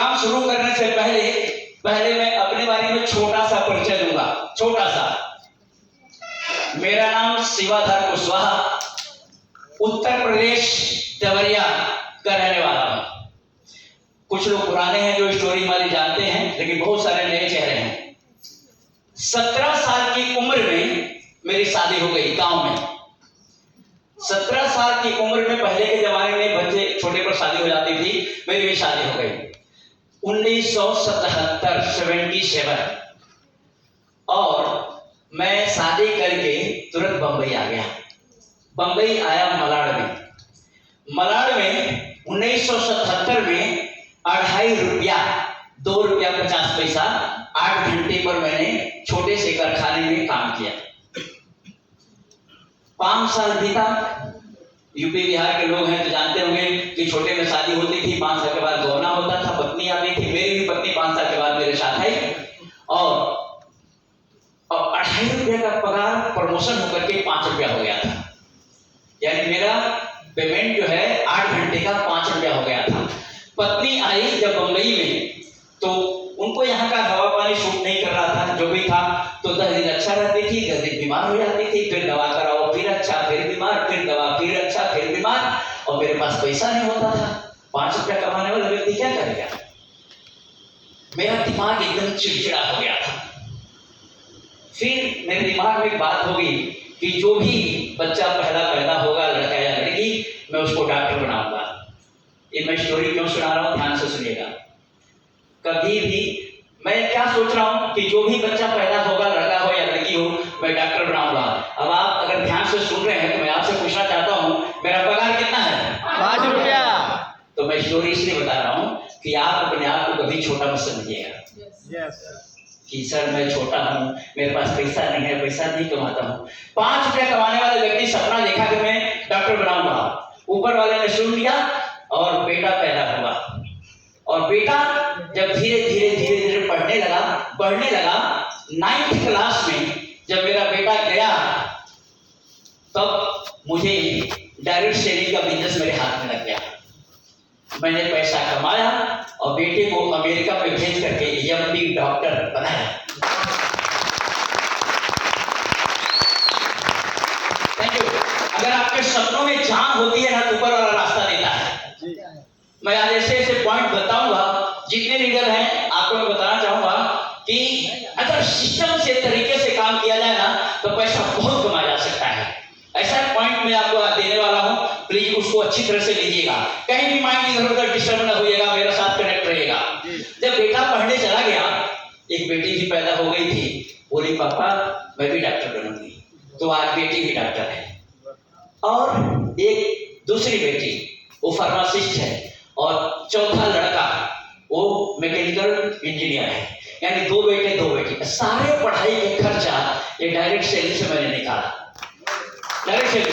Programme शुरू करने से पहले मैं अपने बारे में छोटा सा परिचय दूंगा। छोटा सा, मेरा नाम शिवाधर कुशवाहा, उत्तर प्रदेश देवरिया का रहने वाला हूं। कुछ लोग पुराने हैं जो स्टोरी हमारी जानते हैं, लेकिन बहुत सारे नए चेहरे हैं। 17 साल की उम्र में मेरी शादी हो गई गांव में। 17 साल की उम्र में, पहले के जमाने में बच्चे छोटे पर शादी हो जाती थी, मेरी भी शादी हो गई 1977 और मैं शादी करके तुरंत बंबई आ गया। बंबई आया मलाड में 1977 में 2.5 रुपया, 2 रुपया 50 पैसा 8 घंटे पर मैंने छोटे से कारखाने में काम किया। 5 साल बीता। यूपी बिहार के लोग हैं तो जानते होंगे कि छोटे में शादी होती थी, 5 साल के बाद गौना होता था, पत्नी आती थी। मेरी भी पत्नी 5 साल के बाद मेरे साथ आई और 2.5 रुपया का पगार प्रमोशन होकर के 5 रुपया हो गया था। यानी मेरा पेमेंट जो है 8 घंटे का 5 रुपया हो गया था। पत्नी आई जब बंबई में, तो उनको यहाँ का हवा पानी सूट नहीं कर रहा था, जो भी था। तो 10 दिन अच्छा रहती थी, 10 दिन बीमार हो जाती थी, फिर दवा कराओ, फिर अच्छा, फिर बीमार, फिर दवा, फिर अच्छा, फिर बीमार। और मेरे पास पैसा नहीं होता था। 5 रुपया कमाने वाला व्यक्ति क्या करेगा? मेरा दिमाग एकदम चिड़चिड़ा हो गया था। फिर मेरे दिमाग में एक बात होगी कि जो भी बच्चा पहला पैदा होगा, लड़का या लड़की, मैं उसको डॉक्टर बनाऊंगा। ये मैं स्टोरी क्यों सुना रहा हूं, ध्यान से सुनिएगा। कभी भी मैं क्या सोच रहा हूं कि जो भी बच्चा पैदा होगा, लड़का हो या लड़की हो, मैं डॉक्टर बनाऊंगा। अब आप अगर ध्यान से सुन रहे हैं तो मैं आपसे पूछना चाहता हूं, मेरा पगार कितना है? 5 रुपया। तो मैं स्टोरी इसलिए बता रहा हूं कि आप अपने आप को कभी छोटा मत समझिएगा कि सर मैं छोटा हूं, मेरे पास पैसा नहीं है, पैसा नहीं कमाता हूं। 5 रुपया कमाने वाले व्यक्ति सपना देखा कि मैं डॉक्टर बनाऊंगा। ऊपर वाले ने सुन लिया और बेटा पैदा हुआ। और बेटा जब धीरे धीरे बढ़ने लगा 9th क्लास में जब मेरा बेटा गया, तब मुझे डायरेक्ट सेलिंग का बिजनेस मेरे हाथ में लग गया। मैंने पैसा कमाया और बेटे को अमेरिका में भेज करके एमडी डॉक्टर बनाया। Thank you. अगर आपके सपनों में जान होती है ना, तो ऊपर वाला रास्ता देता है। मैं आज ऐसे पॉइंट बताऊंगा, जितने लीडर हैं आपको मैं बताना चाहूंगा कि अगर सिस्टम से तरीके से काम किया जाए ना, तो पैसा बहुत कमाया जा सकता है। ऐसा पॉइंट मैं आपको देने वाला हूं, प्लीज उसको अच्छी तरह से लीजिएगा। कहीं भी माइंड इधर उधर डिस्टर्ब न होइएगा, मेरे साथ कनेक्ट रहिएगा। जब बेटा पढ़ने चला गया, एक बेटी भी पैदा हो गई थी। बोली पापा मैं भी डॉक्टर बनूंगी। तो आज बेटी भी डॉक्टर है और एक दूसरी बेटी वो फार्मासिस्ट है और चौथा लड़का वो मैकेनिकल इंजीनियर है। यानी 2 बेटे 2 बेटी। सारे पढ़ाई के खर्चा ये डायरेक्ट सेल से मैंने निकाला। डायरेक्ट सेल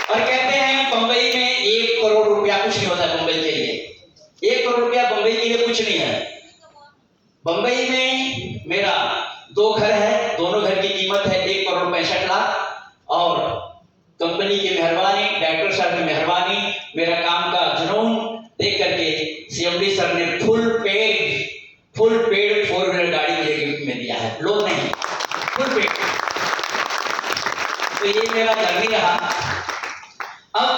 और कहते हैं बंबई में 1 करोड़ रुपया कुछ नहीं होता। बंबई के लिए 1 करोड़ रुपया बंबई के लिए कुछ नहीं है। बंबई में मेरा 2 घर है, दोनों घर की कीमत है 1 करोड़ 65 लाख। और कंपनी की मेहरबानी, डायरेक्टर साहब की मेहरबानी, मेरा काम का जुनून देख करके सीएमडी सर ने फुल पेड 4 व्हीलर गाड़ी मुझे गिफ्ट में दिया है। लोग नहीं, फुल पेड। तो ये मेरा जर्नी रहा। अब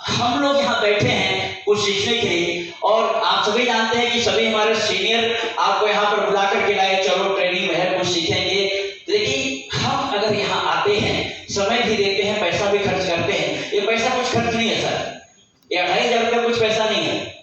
हम लोग यहाँ बैठे हैं कुछ सीखने के लिए, और आप सभी जानते हैं कि सभी हमारे सीनियर आपको यहाँ पर बुला करके लाए, चलो ट्रेनिंग में है, कुछ सीखेंगे। लेकिन हम अगर यहाँ आते हैं, समय भी देते हैं, पैसा भी खर्च करते हैं। ये पैसा कुछ खर्च नहीं है सर, ये 2,500 रुपया कुछ पैसा नहीं है।